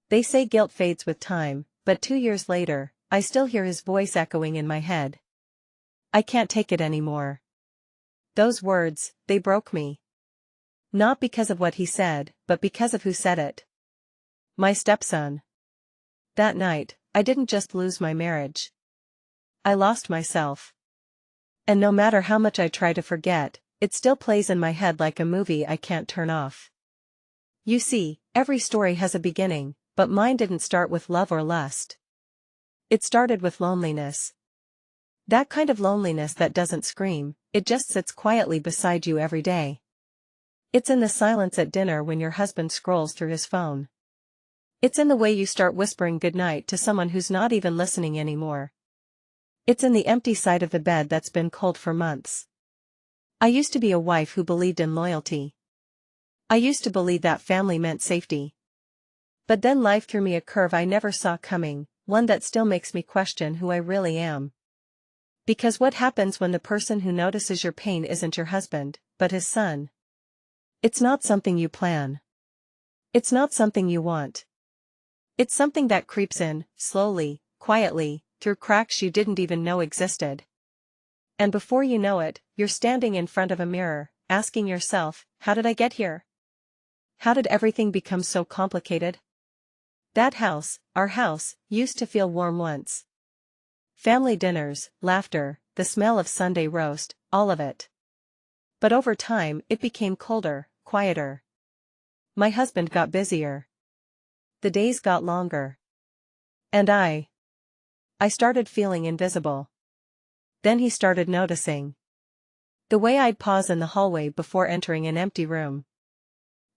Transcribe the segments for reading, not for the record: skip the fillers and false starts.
They say guilt fades with time, but 2 years later, I still hear his voice echoing in my head. I can't take it anymore. Those words, they broke me. Not because of what he said, but because of who said it. My stepson. That night, I didn't just lose my marriage. I lost myself. And no matter how much I try to forget, it still plays in my head like a movie I can't turn off. You see, every story has a beginning, but mine didn't start with love or lust. It started with loneliness. That kind of loneliness that doesn't scream, it just sits quietly beside you every day. It's in the silence at dinner when your husband scrolls through his phone. It's in the way you start whispering goodnight to someone who's not even listening anymore. It's in the empty side of the bed that's been cold for months. I used to be a wife who believed in loyalty. I used to believe that family meant safety. But then life threw me a curve I never saw coming, one that still makes me question who I really am. Because what happens when the person who notices your pain isn't your husband, but his son? It's not something you plan. It's not something you want. It's something that creeps in, slowly, quietly, through cracks you didn't even know existed. And before you know it, you're standing in front of a mirror, asking yourself, how did I get here? How did everything become so complicated? That house, our house, used to feel warm once. Family dinners, laughter, the smell of Sunday roast, all of it. But over time, it became colder, quieter. My husband got busier. The days got longer. And I started feeling invisible. Then he started noticing. The way I'd pause in the hallway before entering an empty room.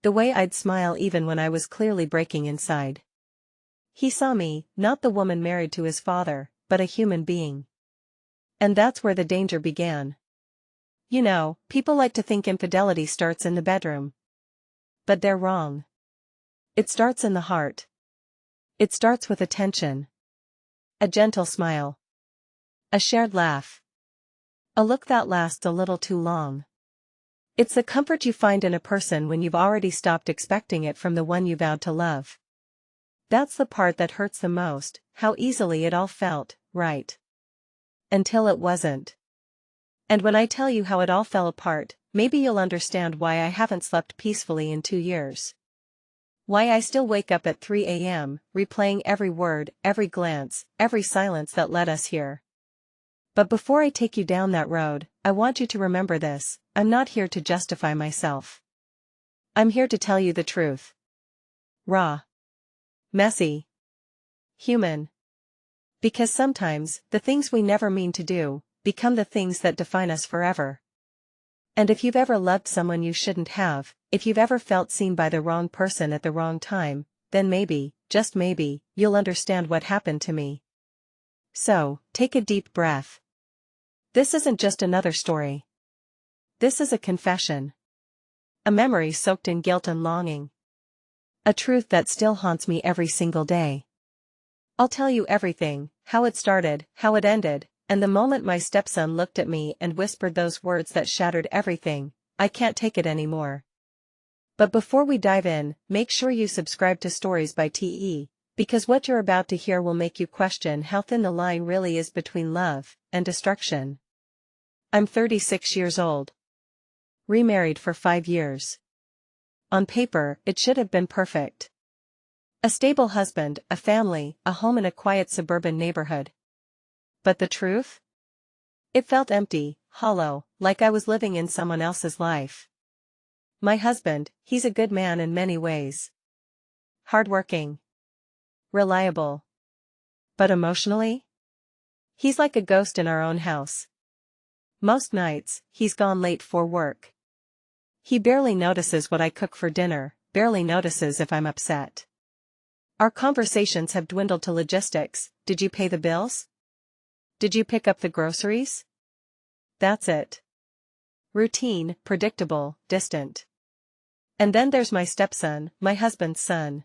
The way I'd smile even when I was clearly breaking inside. He saw me, not the woman married to his father, but a human being. And that's where the danger began. You know, people like to think infidelity starts in the bedroom. But they're wrong. It starts in the heart. It starts with attention. A gentle smile. A shared laugh. A look that lasts a little too long. It's the comfort you find in a person when you've already stopped expecting it from the one you vowed to love. That's the part that hurts the most, how easily it all felt, right? Until it wasn't. And when I tell you how it all fell apart, maybe you'll understand why I haven't slept peacefully in 2 years. Why I still wake up at 3 a.m., replaying every word, every glance, every silence that led us here. But before I take you down that road, I want you to remember this: I'm not here to justify myself. I'm here to tell you the truth. Raw. Messy. Human. Because sometimes, the things we never mean to do, become the things that define us forever. And if you've ever loved someone you shouldn't have, if you've ever felt seen by the wrong person at the wrong time, then maybe, just maybe, you'll understand what happened to me. So, take a deep breath. This isn't just another story. This is a confession. A memory soaked in guilt and longing. A truth that still haunts me every single day. I'll tell you everything, how it started, how it ended, and the moment my stepson looked at me and whispered those words that shattered everything: I can't take it anymore. But before we dive in, make sure you subscribe to Stories by TE, because what you're about to hear will make you question how thin the line really is between love and destruction. I'm 36 years old. Remarried for 5 years. On paper, it should have been perfect. A stable husband, a family, a home in a quiet suburban neighborhood. But the truth? It felt empty, hollow, like I was living in someone else's life. My husband, he's a good man in many ways. Hardworking. Reliable. But emotionally? He's like a ghost in our own house. Most nights, he's gone late for work. He barely notices what I cook for dinner, barely notices if I'm upset. Our conversations have dwindled to logistics: did you pay the bills? Did you pick up the groceries? That's it. Routine, predictable, distant. And then there's my stepson, my husband's son.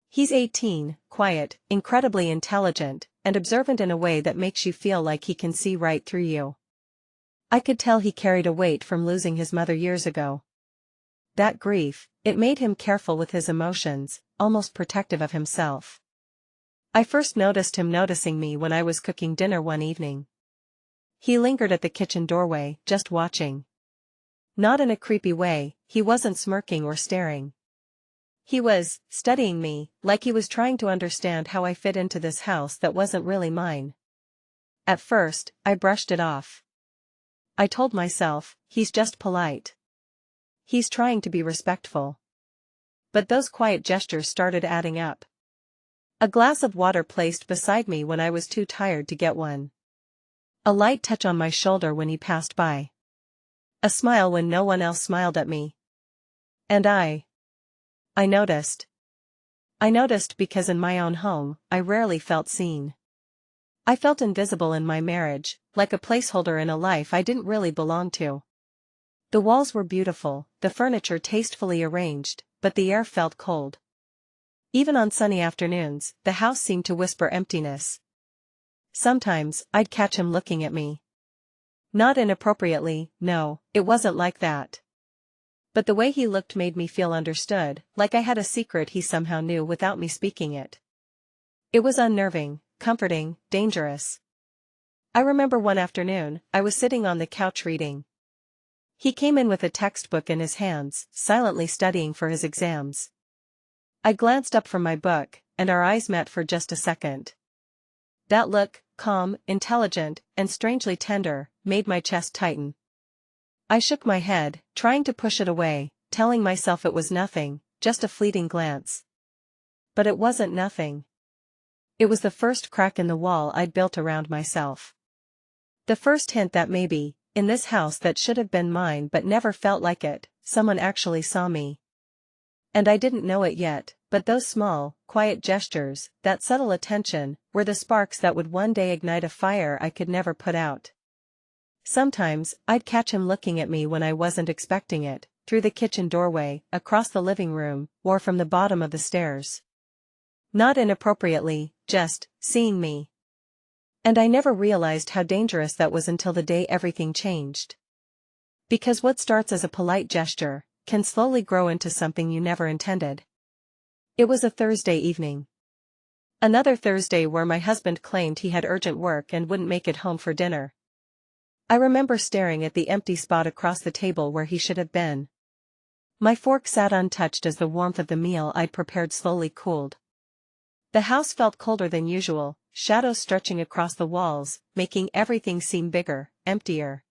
He's 18, quiet, incredibly intelligent, and observant in a way that makes you feel like he can see right through you. I could tell he carried a weight from losing his mother years ago. That grief, it made him careful with his emotions, almost protective of himself. I first noticed him noticing me when I was cooking dinner one evening. He lingered at the kitchen doorway, just watching. Not in a creepy way, he wasn't smirking or staring. He was studying me, like he was trying to understand how I fit into this house that wasn't really mine. At first, I brushed it off. I told myself, he's just polite. He's trying to be respectful. But those quiet gestures started adding up. A glass of water placed beside me when I was too tired to get one. A light touch on my shoulder when he passed by. A smile when no one else smiled at me. And I noticed. I noticed because in my own home, I rarely felt seen. I felt invisible in my marriage, like a placeholder in a life I didn't really belong to. The walls were beautiful, the furniture tastefully arranged, but the air felt cold. Even on sunny afternoons, the house seemed to whisper emptiness. Sometimes, I'd catch him looking at me. Not inappropriately, no, it wasn't like that. But the way he looked made me feel understood, like I had a secret he somehow knew without me speaking it. It was unnerving, comforting, dangerous. I remember one afternoon, I was sitting on the couch reading. He came in with a textbook in his hands, silently studying for his exams. I glanced up from my book, and our eyes met for just a second. That look, calm, intelligent, and strangely tender, made my chest tighten. I shook my head, trying to push it away, telling myself it was nothing, just a fleeting glance. But it wasn't nothing. It was the first crack in the wall I'd built around myself. The first hint that maybe, in this house that should have been mine but never felt like it, someone actually saw me. And I didn't know it yet, but those small, quiet gestures, that subtle attention, were the sparks that would one day ignite a fire I could never put out. Sometimes, I'd catch him looking at me when I wasn't expecting it, through the kitchen doorway, across the living room, or from the bottom of the stairs. Not inappropriately, just seeing me. And I never realized how dangerous that was until the day everything changed. Because what starts as a polite gesture can slowly grow into something you never intended. It was a Thursday evening. Another Thursday where my husband claimed he had urgent work and wouldn't make it home for dinner. I remember staring at the empty spot across the table where he should have been. My fork sat untouched as the warmth of the meal I'd prepared slowly cooled. The house felt colder than usual, shadows stretching across the walls, making everything seem bigger, emptier.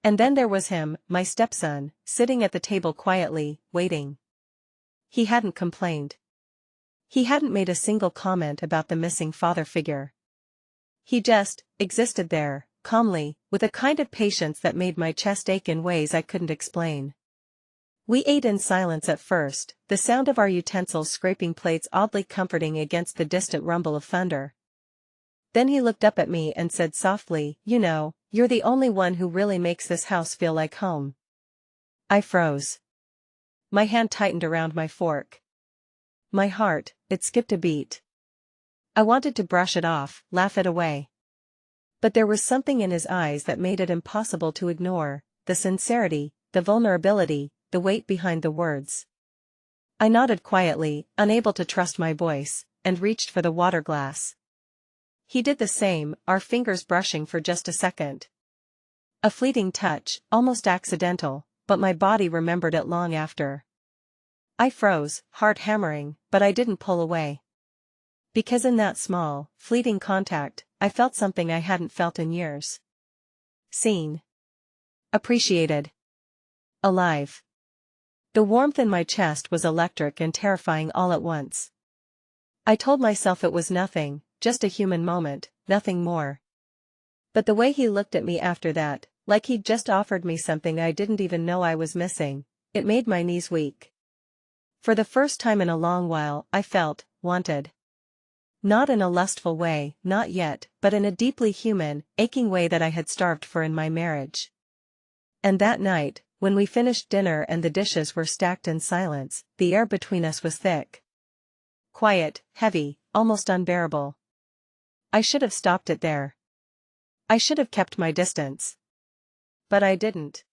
And then there was him, my stepson, sitting at the table quietly, waiting. He hadn't complained. He hadn't made a single comment about the missing father figure. He just existed there, calmly, with a kind of patience that made my chest ache in ways I couldn't explain. We ate in silence at first, the sound of our utensils scraping plates oddly comforting against the distant rumble of thunder. Then he looked up at me and said softly, "You know, you're the only one who really makes this house feel like home." I froze. My hand tightened around my fork. My heart, it skipped a beat. I wanted to brush it off, laugh it away. But there was something in his eyes that made it impossible to ignore, the sincerity, the vulnerability, the weight behind the words. I nodded quietly, unable to trust my voice, and reached for the water glass. He did the same, our fingers brushing for just a second. A fleeting touch, almost accidental, but my body remembered it long after. I froze, heart hammering, but I didn't pull away. Because in that small, fleeting contact, I felt something I hadn't felt in years. Seen. Appreciated. Alive. The warmth in my chest was electric and terrifying all at once. I told myself it was nothing, just a human moment, nothing more. But the way he looked at me after that, like he'd just offered me something I didn't even know I was missing, it made my knees weak. For the first time in a long while, I felt wanted. Not in a lustful way, not yet, but in a deeply human, aching way that I had starved for in my marriage. And that night, when we finished dinner and the dishes were stacked in silence, the air between us was thick. Quiet, heavy, almost unbearable. I should have stopped it there. I should have kept my distance. But I didn't.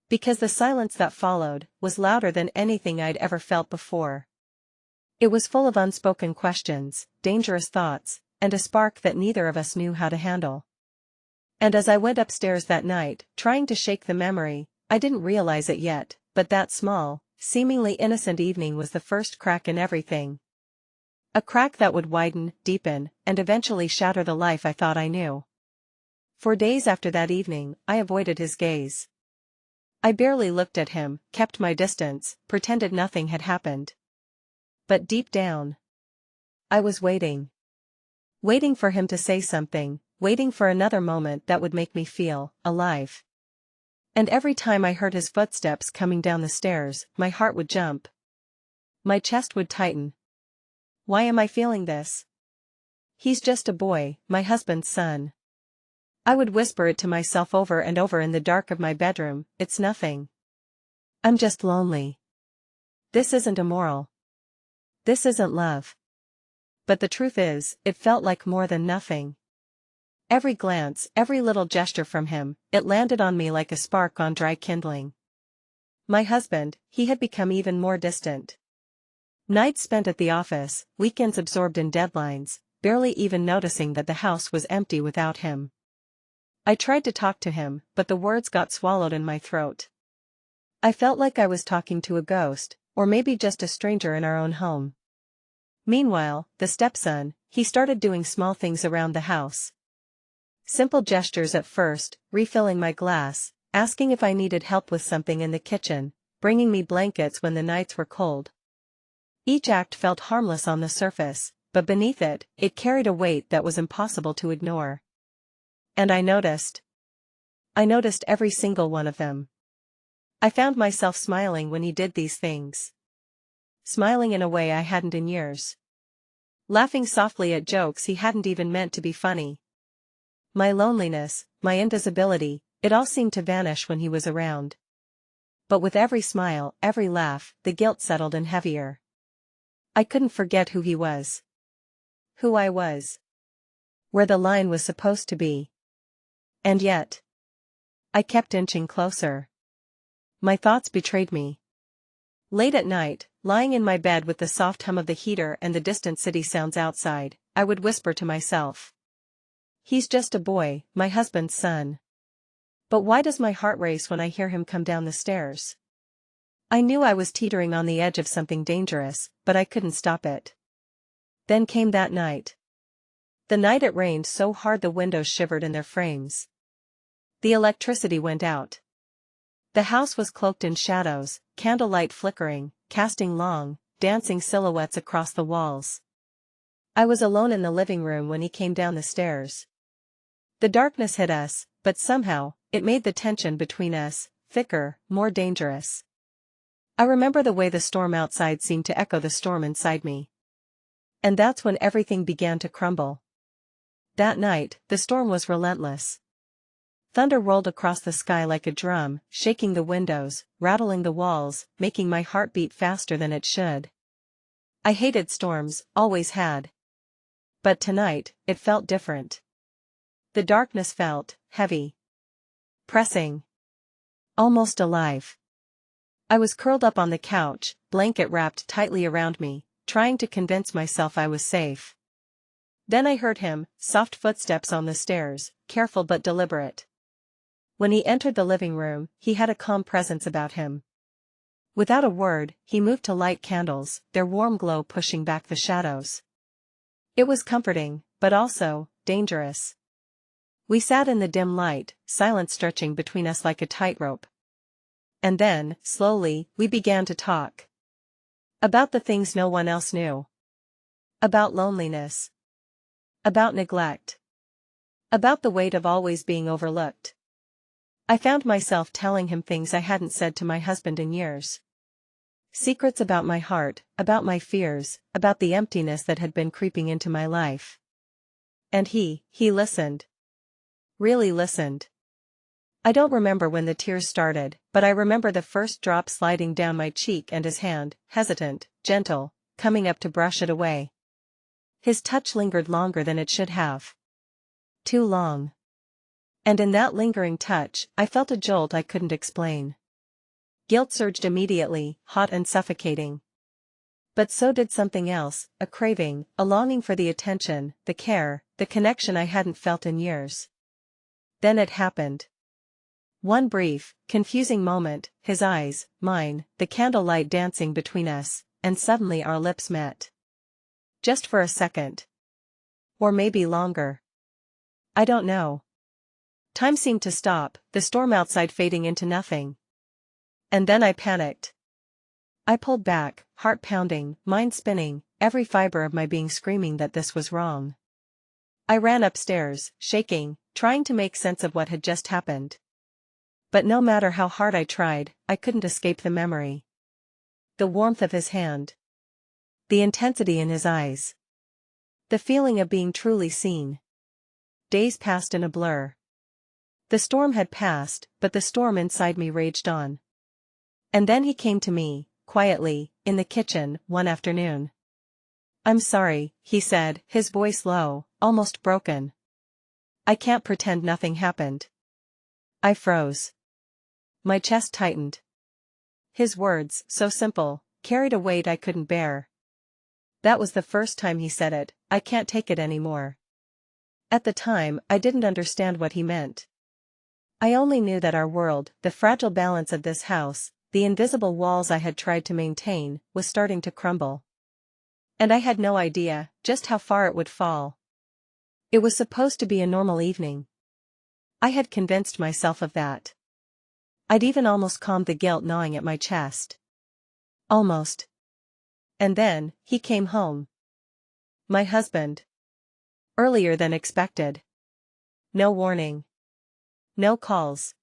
Because the silence that followed was louder than anything I'd ever felt before. It was full of unspoken questions, dangerous thoughts, and a spark that neither of us knew how to handle. And as I went upstairs that night, trying to shake the memory, I didn't realize it yet, but that small, seemingly innocent evening was the first crack in everything. A crack that would widen, deepen, and eventually shatter the life I thought I knew. For days after that evening, I avoided his gaze. I barely looked at him, kept my distance, pretended nothing had happened. But deep down, I was waiting. Waiting for him to say something, waiting for another moment that would make me feel alive. And every time I heard his footsteps coming down the stairs, my heart would jump. My chest would tighten. Why am I feeling this? He's just a boy, my husband's son. I would whisper it to myself over and over in the dark of my bedroom, it's nothing. I'm just lonely. This isn't immoral. This isn't love. But the truth is, it felt like more than nothing. Every glance, every little gesture from him, it landed on me like a spark on dry kindling. My husband, he had become even more distant. Nights spent at the office, weekends absorbed in deadlines, barely even noticing that the house was empty without him. I tried to talk to him, but the words got swallowed in my throat. I felt like I was talking to a ghost, or maybe just a stranger in our own home. Meanwhile, the stepson, he started doing small things around the house. Simple gestures at first, refilling my glass, asking if I needed help with something in the kitchen, bringing me blankets when the nights were cold. Each act felt harmless on the surface, but beneath it, it carried a weight that was impossible to ignore. And I noticed every single one of them. I found myself smiling when he did these things. Smiling in a way I hadn't in years. Laughing softly at jokes he hadn't even meant to be funny. My loneliness, my invisibility, it all seemed to vanish when he was around. But with every smile, every laugh, the guilt settled in heavier. I couldn't forget who he was. Who I was. Where the line was supposed to be. And yet, I kept inching closer. My thoughts betrayed me. Late at night, lying in my bed with the soft hum of the heater and the distant city sounds outside, I would whisper to myself. He's just a boy, my husband's son. But why does my heart race when I hear him come down the stairs? I knew I was teetering on the edge of something dangerous, but I couldn't stop it. Then came that night. The night it rained so hard the windows shivered in their frames. The electricity went out. The house was cloaked in shadows, candlelight flickering, casting long, dancing silhouettes across the walls. I was alone in the living room when he came down the stairs. The darkness hid us, but somehow, it made the tension between us thicker, more dangerous. I remember the way the storm outside seemed to echo the storm inside me. And that's when everything began to crumble. That night, the storm was relentless. Thunder rolled across the sky like a drum, shaking the windows, rattling the walls, making my heart beat faster than it should. I hated storms, always had. But tonight, it felt different. The darkness felt heavy. Pressing. Almost alive. I was curled up on the couch, blanket wrapped tightly around me, trying to convince myself I was safe. Then I heard him, soft footsteps on the stairs, careful but deliberate. When he entered the living room, he had a calm presence about him. Without a word, he moved to light candles, their warm glow pushing back the shadows. It was comforting, but also dangerous. We sat in the dim light, silence stretching between us like a tightrope. And then, slowly, we began to talk. About the things no one else knew. About loneliness. About neglect. About the weight of always being overlooked. I found myself telling him things I hadn't said to my husband in years. Secrets about my heart, about my fears, about the emptiness that had been creeping into my life. And he listened. Really listened. I don't remember when the tears started, but I remember the first drop sliding down my cheek and his hand, hesitant, gentle, coming up to brush it away. His touch lingered longer than it should have. Too long. And in that lingering touch, I felt a jolt I couldn't explain. Guilt surged immediately, hot and suffocating. But so did something else, a craving, a longing for the attention, the care, the connection I hadn't felt in years. Then it happened. One brief, confusing moment, his eyes, mine, the candlelight dancing between us, and suddenly our lips met. Just for a second. Or maybe longer. I don't know. Time seemed to stop, the storm outside fading into nothing. And then I panicked. I pulled back, heart pounding, mind spinning, every fiber of my being screaming that this was wrong. I ran upstairs, shaking, trying to make sense of what had just happened. But no matter how hard I tried, I couldn't escape the memory. The warmth of his hand. The intensity in his eyes. The feeling of being truly seen. Days passed in a blur. The storm had passed, but the storm inside me raged on. And then he came to me, quietly, in the kitchen, one afternoon. "I'm sorry," he said, his voice low, almost broken. "I can't pretend nothing happened." I froze. My chest tightened. His words, so simple, carried a weight I couldn't bear. That was the first time he said it, "I can't take it anymore." At the time, I didn't understand what he meant. I only knew that our world, the fragile balance of this house, the invisible walls I had tried to maintain, was starting to crumble. And I had no idea just how far it would fall. It was supposed to be a normal evening. I had convinced myself of that. I'd even almost calmed the guilt gnawing at my chest. Almost. And then, he came home. My husband. Earlier than expected. No warning. No calls.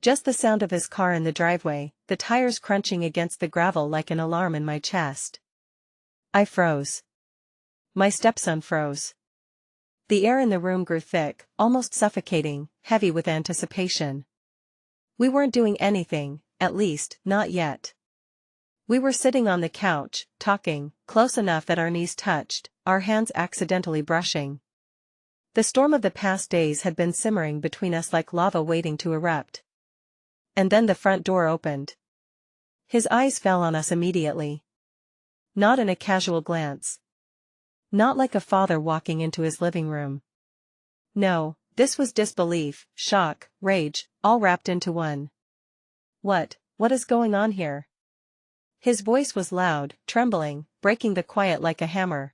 Just the sound of his car in the driveway, the tires crunching against the gravel like an alarm in my chest. I froze. My stepson froze. The air in the room grew thick, almost suffocating, heavy with anticipation. We weren't doing anything, at least, not yet. We were sitting on the couch, talking, close enough that our knees touched, our hands accidentally brushing. The storm of the past days had been simmering between us like lava waiting to erupt. And then the front door opened. His eyes fell on us immediately. Not in a casual glance. Not like a father walking into his living room. No, this was disbelief, shock, rage, all wrapped into one. What is going on here?" His voice was loud, trembling, breaking the quiet like a hammer.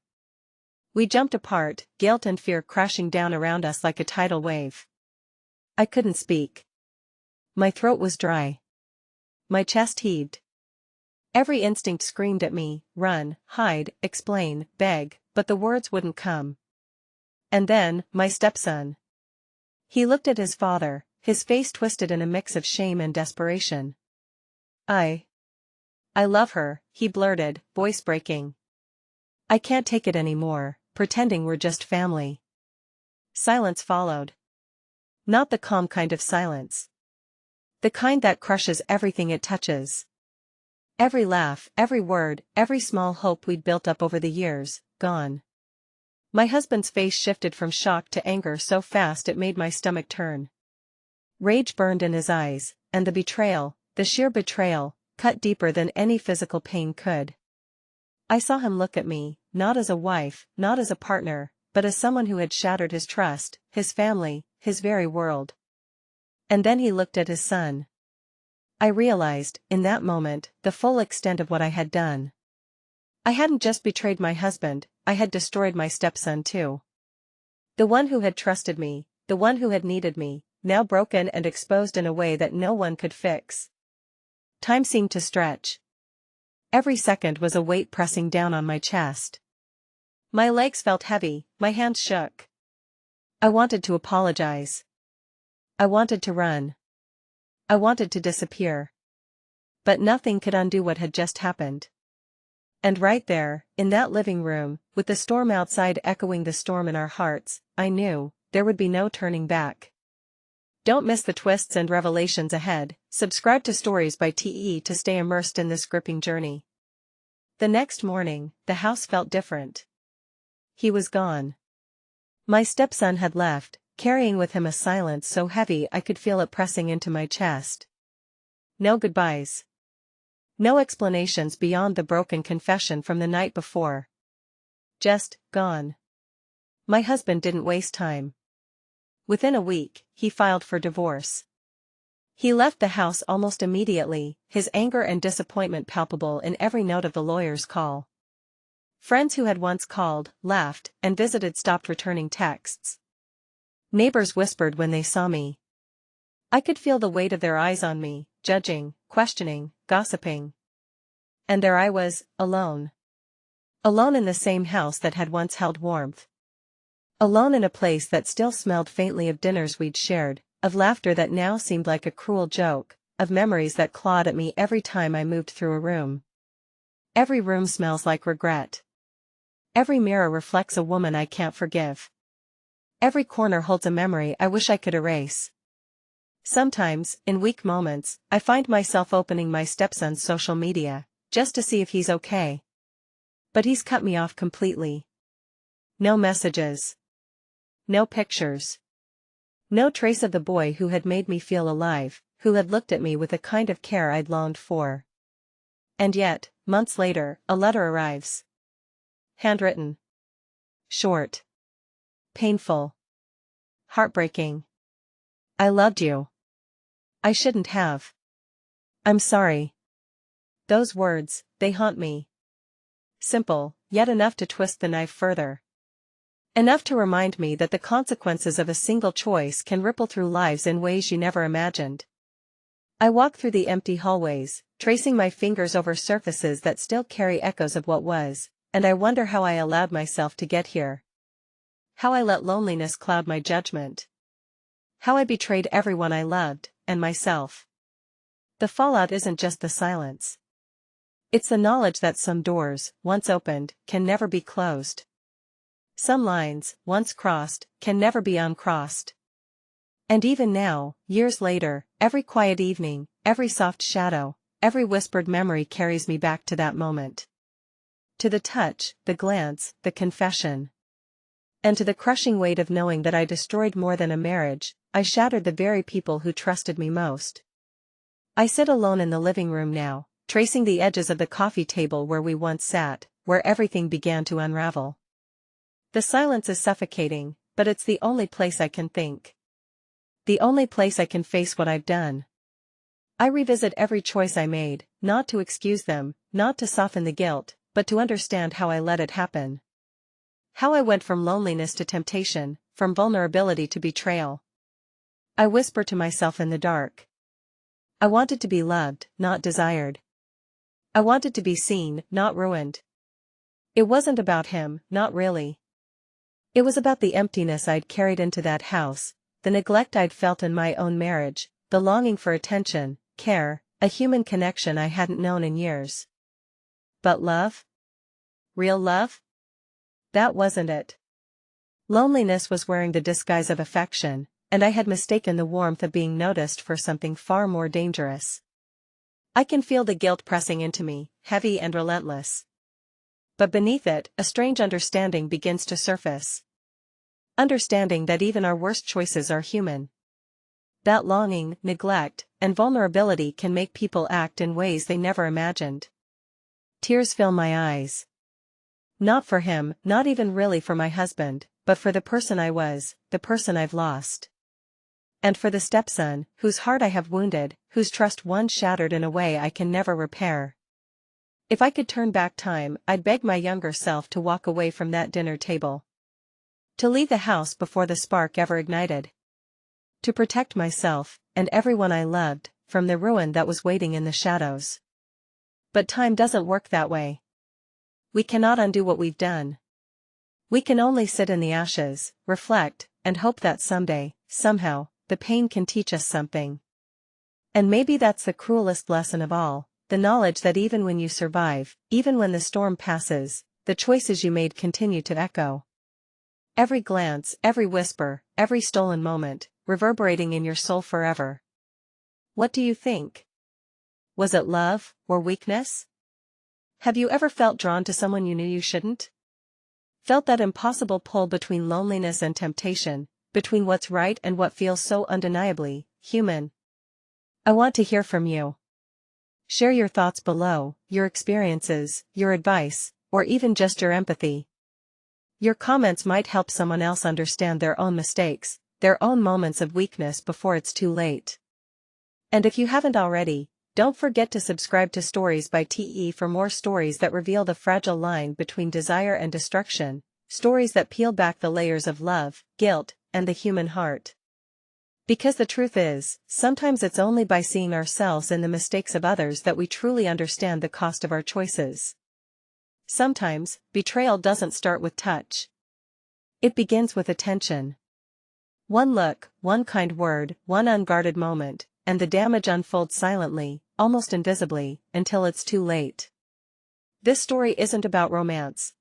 We jumped apart, guilt and fear crashing down around us like a tidal wave. I couldn't speak. My throat was dry. My chest heaved. Every instinct screamed at me, run, hide, explain, beg, but the words wouldn't come. And then, my stepson. He looked at his father, his face twisted in a mix of shame and desperation. I love her," he blurted, voice breaking. "I can't take it anymore, pretending we're just family." Silence followed. Not the calm kind of silence. The kind that crushes everything it touches. Every laugh, every word, every small hope we'd built up over the years, gone. My husband's face shifted from shock to anger so fast it made my stomach turn. Rage burned in his eyes, and the betrayal, the sheer betrayal, cut deeper than any physical pain could. I saw him look at me, not as a wife, not as a partner, but as someone who had shattered his trust, his family, his very world. And then he looked at his son. I realized, in that moment, the full extent of what I had done. I hadn't just betrayed my husband, I had destroyed my stepson too. The one who had trusted me, the one who had needed me, now broken and exposed in a way that no one could fix. Time seemed to stretch. Every second was a weight pressing down on my chest. My legs felt heavy, my hands shook. I wanted to apologize. I wanted to run. I wanted to disappear. But nothing could undo what had just happened. And right there, in that living room, with the storm outside echoing the storm in our hearts, I knew, there would be no turning back. Don't miss the twists and revelations ahead. Subscribe to Stories by TE to stay immersed in this gripping journey. The next morning, the house felt different. He was gone. My stepson had left, carrying with him a silence so heavy I could feel it pressing into my chest. No goodbyes. No explanations beyond the broken confession from the night before. Just, gone. My husband didn't waste time. Within a week, he filed for divorce. He left the house almost immediately, his anger and disappointment palpable in every note of the lawyer's call. Friends who had once called, laughed, and visited stopped returning texts. Neighbors whispered when they saw me. I could feel the weight of their eyes on me, judging, questioning, gossiping. And there I was, alone. Alone in the same house that had once held warmth. Alone in a place that still smelled faintly of dinners we'd shared, of laughter that now seemed like a cruel joke, of memories that clawed at me every time I moved through a room. Every room smells like regret. Every mirror reflects a woman I can't forgive. Every corner holds a memory I wish I could erase. Sometimes, in weak moments, I find myself opening my stepson's social media, just to see if he's okay. But he's cut me off completely. No messages. No pictures. No trace of the boy who had made me feel alive, who had looked at me with a kind of care I'd longed for. And yet, months later, a letter arrives. Handwritten. Short. Painful. Heartbreaking. I loved you. I shouldn't have. I'm sorry. Those words, they haunt me. Simple, yet enough to twist the knife further. Enough to remind me that the consequences of a single choice can ripple through lives in ways you never imagined. I walk through the empty hallways, tracing my fingers over surfaces that still carry echoes of what was, and I wonder how I allowed myself to get here. How I let loneliness cloud my judgment. How I betrayed everyone I loved, and myself. The fallout isn't just the silence. It's the knowledge that some doors, once opened, can never be closed. Some lines, once crossed, can never be uncrossed. And even now, years later, every quiet evening, every soft shadow, every whispered memory carries me back to that moment. To the touch, the glance, the confession. And to the crushing weight of knowing that I destroyed more than a marriage, I shattered the very people who trusted me most. I sit alone in the living room now, tracing the edges of the coffee table where we once sat, where everything began to unravel. The silence is suffocating, but it's the only place I can think. The only place I can face what I've done. I revisit every choice I made, not to excuse them, not to soften the guilt, but to understand how I let it happen. How I went from loneliness to temptation, from vulnerability to betrayal. I whisper to myself in the dark. I wanted to be loved, not desired. I wanted to be seen, not ruined. It wasn't about him, not really. It was about the emptiness I'd carried into that house, the neglect I'd felt in my own marriage, the longing for attention, care, a human connection I hadn't known in years. But love? Real love? That wasn't it. Loneliness was wearing the disguise of affection, and I had mistaken the warmth of being noticed for something far more dangerous. I can feel the guilt pressing into me, heavy and relentless. But beneath it, a strange understanding begins to surface. Understanding that even our worst choices are human. That longing, neglect, and vulnerability can make people act in ways they never imagined. Tears fill my eyes. Not for him, not even really for my husband, but for the person I was, the person I've lost. And for the stepson, whose heart I have wounded, whose trust once shattered in a way I can never repair. If I could turn back time, I'd beg my younger self to walk away from that dinner table. To leave the house before the spark ever ignited. To protect myself, and everyone I loved, from the ruin that was waiting in the shadows. But time doesn't work that way. We cannot undo what we've done. We can only sit in the ashes, reflect, and hope that someday, somehow, the pain can teach us something. And maybe that's the cruelest lesson of all. The knowledge that even when you survive, even when the storm passes, the choices you made continue to echo. Every glance, every whisper, every stolen moment, reverberating in your soul forever. What do you think? Was it love, or weakness? Have you ever felt drawn to someone you knew you shouldn't? Felt that impossible pull between loneliness and temptation, between what's right and what feels so undeniably human? I want to hear from you. Share your thoughts below, your experiences, your advice, or even just your empathy. Your comments might help someone else understand their own mistakes, their own moments of weakness before it's too late. And if you haven't already, don't forget to subscribe to Stories by TE for more stories that reveal the fragile line between desire and destruction, stories that peel back the layers of love, guilt, and the human heart. Because the truth is, sometimes it's only by seeing ourselves in the mistakes of others that we truly understand the cost of our choices. Sometimes, betrayal doesn't start with touch. It begins with attention. One look, one kind word, one unguarded moment, and the damage unfolds silently, almost invisibly, until it's too late. This story isn't about romance.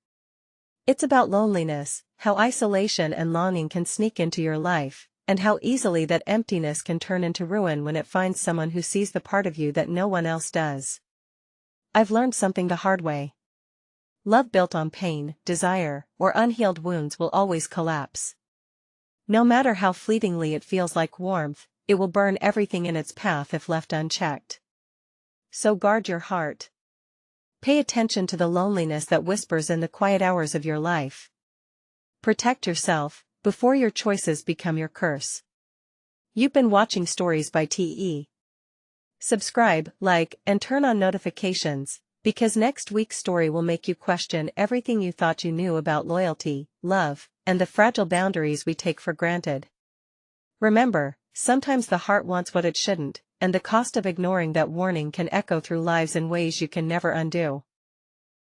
It's about loneliness, how isolation and longing can sneak into your life, and how easily that emptiness can turn into ruin when it finds someone who sees the part of you that no one else does. I've learned something the hard way. Love built on pain, desire, or unhealed wounds will always collapse. No matter how fleetingly it feels like warmth, it will burn everything in its path if left unchecked. So guard your heart. Pay attention to the loneliness that whispers in the quiet hours of your life. Protect yourself, before your choices become your curse. You've been watching Stories by TE. Subscribe, like, and turn on notifications, because next week's story will make you question everything you thought you knew about loyalty, love, and the fragile boundaries we take for granted. Remember, sometimes the heart wants what it shouldn't, and the cost of ignoring that warning can echo through lives in ways you can never undo.